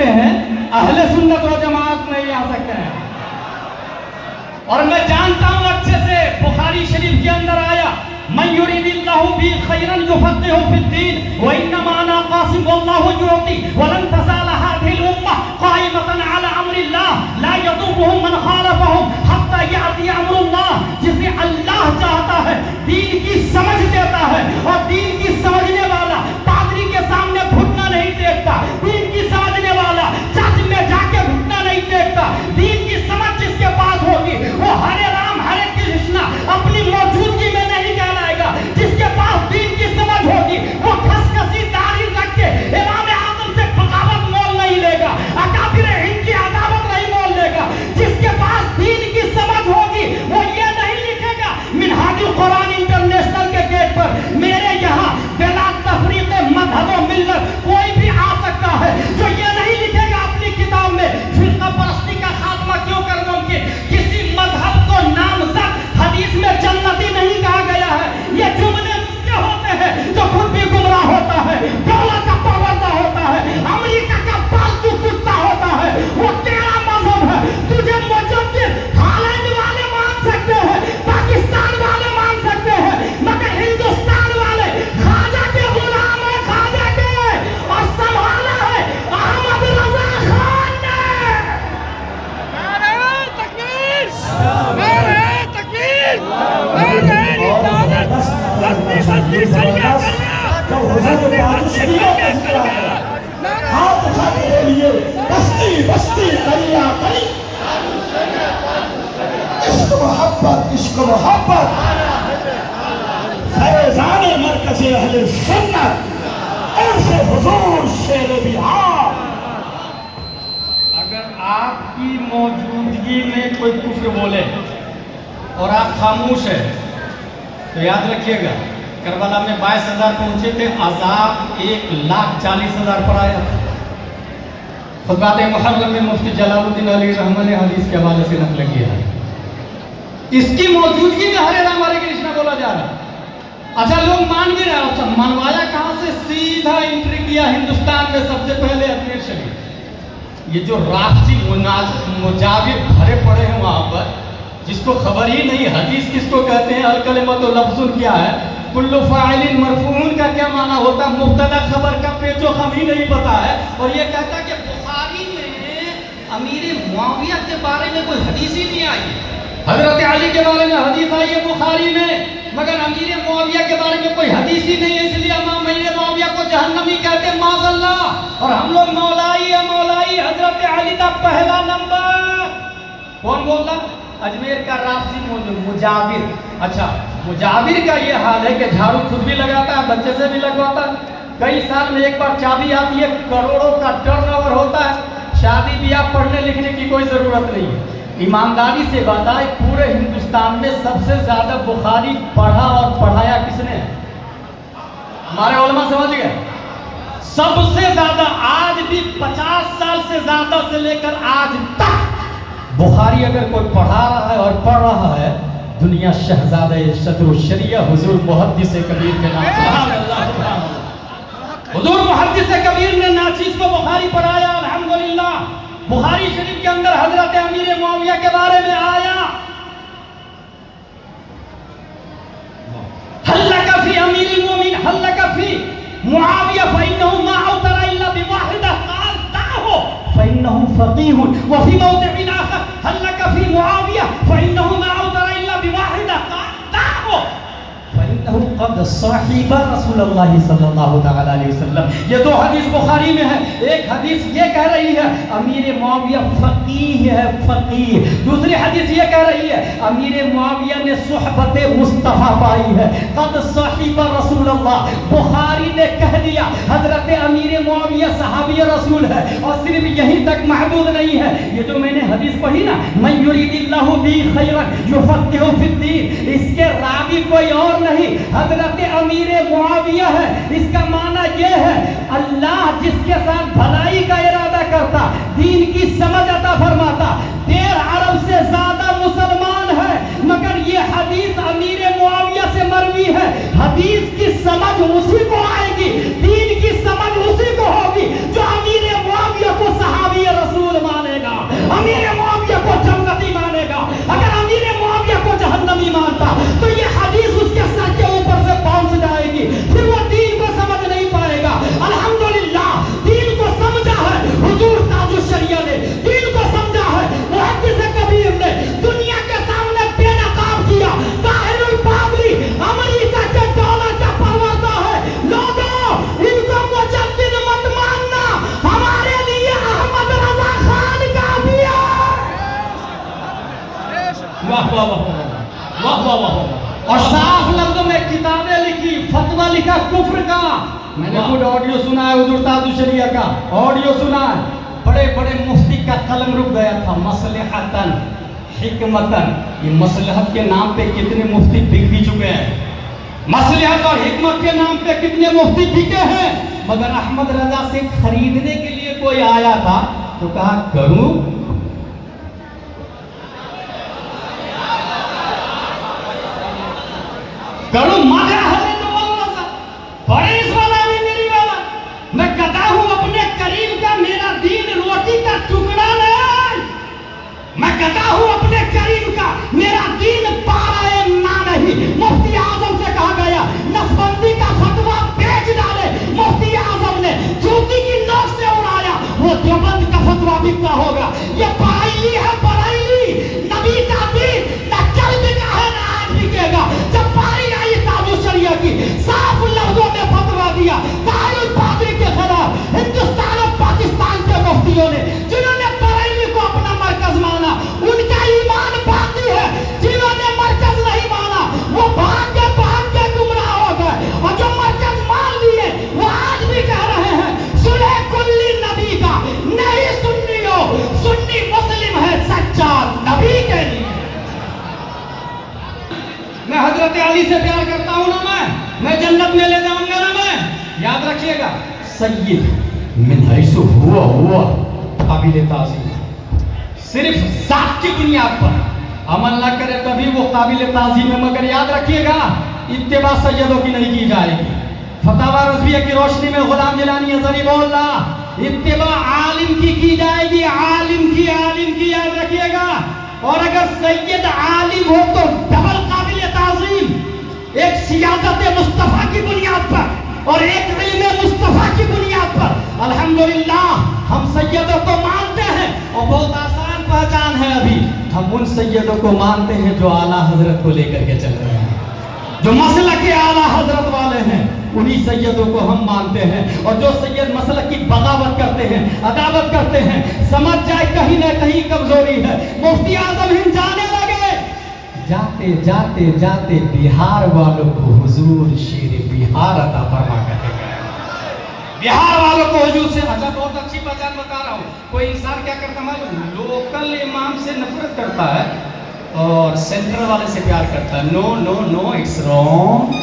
सकते हैं, अहले सुन्नत व जमात नहीं आ सकते हैं। और मैं जानता हूं अच्छे से, बुखारी शरीफ के अंदर आया, मन युरिदिल्लाहु बि खैरन युफक्किहु फिद्दीन व इन्नमा अना कासिम वल्लाहु युति वलन तज़ाल हादिहिल उम्मह काइमतन अला अम्रिल्लाह ला यदुरुहुम मन खालफहुम हत्ता याति अम्रुल्लाह। जिसे अल्लाह चाहता है दीन की समझ देता है, और दीन की समझने वाला पादरी के सामने घुटना नहीं टेकता, दीन की समझने वाला चर्च में जाके घुटना नहीं टेकता। दीन की समझ जिसके पास होगी वो हरे राम हरे कृष्णा अपनी मौजूदगी में नहीं कहलाएगा। जिसके पास दीन की समझ होगी वो खसखसी दाढ़ी रख के इमाम आजम से बगावत मोल नहीं लेगा, अकाबिर हिंद की अदावत नहीं मोल लेगा। जिसके पास दीन की समझ होगी वो ये नहीं लिखेगा मिनहाजुल कुरान इंटरनेशनल के गेट पर मेरे यहाँ बिला तफरीक मजहब व मिल्लत कोई भी आ सकता है। जो ये नहीं लिखेगा अपनी किताब में फिरका परस्ती का खात्मा क्यों कर मुमकिन। किसी मजहब को नामजद हदीस में जन्नती नहीं कहा गया है। ये जुमले उसके होते हैं जो खुद भी गुमराह होता है, दौलत का परवरदा होता है, अमेरिका का पालतू कुत्ता होता है। वो तेरा मजहब है। तुझे मुजद्दिद हालैंड वाले मान सकते हैं, पाकिस्तान वाले मान सकते हैं, मगर हिंदुस्तान वाले खाजा के गुलाम है, खाजा के, और संभाला है अहमद रजा खान ने। नारे तकबीर, नारे तकबीर, नारे रिसालत, बस्ती बस्ती सरिया हाथ उठाने के लिए बस्ती बस्ती करिया करी। इश्क मोहब्बत, इश्क मोहब्बत फैज़ान मरकज़ अहले सुन्नत ऐसे हुजूर शेर बिहार। अगर आपकी मौजूदगी में कोई कुफ्र बोले और आप खामोश है तो याद रखिएगा करबला में 22,000 पहुंचे थे, अजाब 1,40,000 पर आया। खुतबात मुहर्रम में मुफ्ती जलालुद्दीन अली रहमान ने हदीस के हवाले से नकल किया है। इसकी मौजूदगी में हरे राम हरे कृष्णा बोला जा रहा है। अच्छा लोग मान भी रहे, अच्छा मनवाया कहां से, सीधा एंट्री किया हिंदुस्तान में सबसे पहले अजमेर शरीफ। ये जो राफसी मुजाविर भरे पड़े हैं वहां पर, जिसको खबर ही नहीं हदीस किसको कहते हैं, अल कलिमतु लफ्जुन क्या है, कुल्लु फाइलिन मरफून का क्या माना होता है, मुब्तदा खबर का पेचो हम ही नहीं पता है। और ये कहता है कि बुखारी में अमीर मुआविया के बारे में कोई हदीस ही नहीं आई। हजरत अली के बारे में हदीस आई है बुखारी में, मगर अमीर मुआविया के बारे में कोई हदीस ही नहीं है। इसलिए अमीर मुआविया को जहन्नमी कहते माज़अल्लाह, और हम लोग मौलाई है मौलाई। हजरत अली का पहला नंबर कौन बोलता, अजमेर का राफसी मुजाविर। अच्छा मुजाविर का ये हाल है कि झाड़ू खुद भी लगाता है, बच्चे से भी लगवाता है, कई साल में एक बार चाबी आती है, करोड़ों का टर्नओवर होता है, शादी ब्याह पढ़ने लिखने की कोई जरूरत नहीं है। ईमानदारी से बताए पूरे हिंदुस्तान में सबसे ज्यादा बुखारी पढ़ा और पढ़ाया किसने है? हमारे उलमा समझ गए। सबसे ज्यादा आज भी 50 साल से ज्यादा से लेकर आज तक बुखारी अगर कोई पढ़ा रहा है और पढ़ रहा है, दुनिया शहजादा सदरुल शरिया हुजूर मुहद्दिस कबीर के नाम से। हुजूर मुहद्दिस कबीर ने नाचीज को बुखारी पढ़ाया। अल्हम्दुलिल्लाह बुखारी शरीफ के अंदर हजरत अमीर मुआविया के बारे में आया, हल्लका फी अमीरुल मोमिन हल्लका फी मुआविया फइन्नहु मा औतरा इल्ला बिवाहिदा क़ाल दाहो फइन्नहु फक़ीहुन व फी मौदिइन आखर हल्लका फी मुआविया फइन्नहु मा औतरा इल्ला बिवाहिदा क़ाल दाहो फइन्नहु क़द साहिबा रसूलुल्लाह सल्लल्लाहु तआला अलैहि वसल्लम। ये दो हदीस बुखारी में है। एक हदीस ये कह रही है अमीर मुआविया फकीह है, फकीह। दूसरी हदीस ये कह रही है अमीर मुआविया ने सुहबत मुस्तफा पाई है, क़द साहिबा रसूलुल्लाह। बुखारी ने कह दिया हजरत अमीर मुआविया सहाबी रसूल है। और सिर्फ यहीं तक महदूद नहीं है, ये जो मैंने हदीस पढ़ी ना, मन युरिदिल्लाहु बि खैरन युफक्किहु फिद्दीन, इसके रावी कोई और नहीं हजरत अमीर मुआविया है। इसका माना यह है अल्लाह जिसके साथ भलाई का इरादा करता, दीन की समझ अता फरमाता। 1.5 अरब से ज्यादा मुसलमान है, मगर ये हदीस अमीर मुआविया से मरवी है। हदीस की समझ उसी को आएगी, दीन की समझ उसी को होगी जो अमीर मुआविया को सहा मैंने खुद ऑडियो सुना है हुजूर ताजु शरिया का, ऑडियो सुना है। बड़े बड़े मुफ्ती का कलम रुक गया था, मसलहतन हिकमतन। ये मसलहत के नाम पे कितने मुफ्ती बिक भी चुके हैं, मसलहत और हिकमत के नाम पे कितने मुफ्ती बिके हैं। मगर अहमद रजा से खरीदने के लिए कोई आया था तो कहा करूं, करूं माजा हले तो वल्लाह बड़े इस वाला नहीं मेरी वाला। मैं कहता हूं अपने करीम का मेरा दीन रोटी का टुकड़ा नहीं, मैं कहता हूं अपने करीम का मेरा दीन पारा ना नहीं। मुफ्ती आजम से कहा गया नसबंदी का फतवा बेच डाले, मुफ्ती आजम ने जूती की नोक से उड़ाया, वो देवबंद का फतवा बिकता होगा। ये बराइली है बराइली, नबी का दीन न कल बिका है ना आज बिकेगा। जब बारी आई ताजु शरिया की, साफ लफ्जों में फतवा दिया दारुल पादरी के खिलाफ। हिंदुस्तान और पाकिस्तान के मुफ्तियों ने जिन्होंने बरेली को अपना मरकज माना, उनका ईमान बाकी है। जिन्होंने मरकज नहीं माना वो भाग के गुमराह हो गए, और जो मरकज मान लिए वो आज भी कह रहे हैं सुने कुल्ली नबी का नहीं सुन्नियो, सुन्नी मुस्लिम है सच्चा नबी के लिए। मैं हजरत अली से प्यार करता हूं ना, मैं जन्नत में ले जाऊंगा ना मैं। याद रखिएगा, सैयद मिन हैसु हुआ काबिल ताज़ीम, सिर्फ जात की बुनियाद पर अमल ना करे तभी वो काबिल ताज़ीम है। मगर याद रखिएगा इत्तिबा सैयदों की नहीं की जाएगी। फतावा रज़विया की रोशनी में गुलाम जिलानी अज़हरी बोला इत्तिबा आलिम की जाएगी, आलिम की याद रखिएगा। और अगर सैयद आलिम हो तो डबल काबिल ताज़ीम, एक सियादत मुस्तफ़ा की बुनियाद पर और एक इल्म मुस्तफ़ा की बुनियाद पर। अल्हम्दुलिल्लाह हम सैयदों को मानते हैं, और बहुत आसान पहचान है अभी, हम उन सैयदों को मानते हैं जो आला हजरत को लेकर के चल रहे हैं, जो मसलक के आला हजरत वाले हैं, उन्हीं सैयदों को हम मानते हैं। और जो सैयद मसलक की बगावत करते हैं, अदावत करते हैं, समझ जाए कहीं ना कहीं कमजोरी है। मुफ्ती आजम हिंद जाने लगे, जाते जाते जाते बिहार वालों को हुजूर शेर बिहार अता फरमा करके गए। बिहार वालों को हुजूर से, अच्छा बहुत अच्छी पहचान बता रहा हूँ। कोई इंसान क्या करता है, लोकल इमाम से नफरत करता है और सेंट्रल वाले से प्यार करता है। No no no, it's wrong.